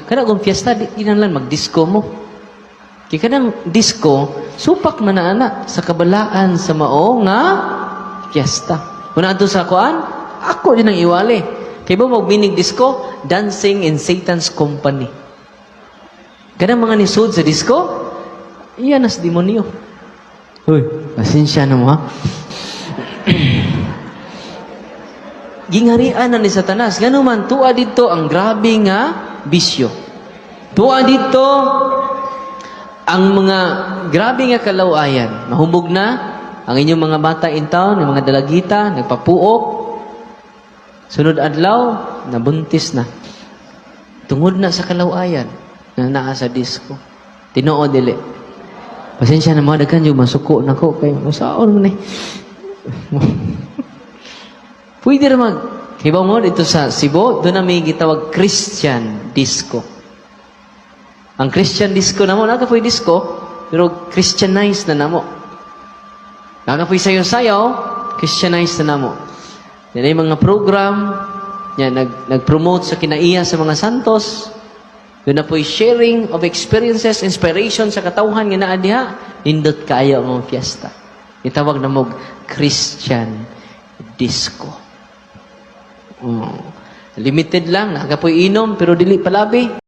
Kana kung fiesta, di kinahanglan mag-disco mo. Kaya kanang disco, supak man na anak sa kabalaan sa mao nga fiesta. Kung ato sa kuan, ako din ang iwali. Kaya ba magbinig disco? Dancing in Satan's company. Kanang mga nisod sa disco, iyan as demonyo. Uy, pasensya na mo ha. Gingarian na ni Satanas. Ganun man, tuwa dito ang grabe nga bisyo. Tuwa dito ang mga grabe nga kalawayan. Mahubog na ang inyong mga bata in town, ang mga dalagita, nagpapuok. Sunod adlaw, nabuntis na. Tungod na sa kalawayan na naa sa disco. Tinoo dili. Pasensya na mga daghan yung masuko na ko. Kaya masaon mo na Pwede naman. Hibaw mo dito sa Cebu, doon na may gitawag Christian disco. Ang Christian disco na mo, nakapoy disco, pero Christianized na namo. Nakapoy sayo-sayaw, Christianized na namo. Yan ay mga program, yan, nag-promote sa kinaiya sa mga santos. Doon na po'y sharing of experiences, inspiration sa katawhan nga naa diha, nindot kaayo ang mga fiesta. Itawag na mong Christian disco. Limited lang, nakapoy inom, pero dili palabi.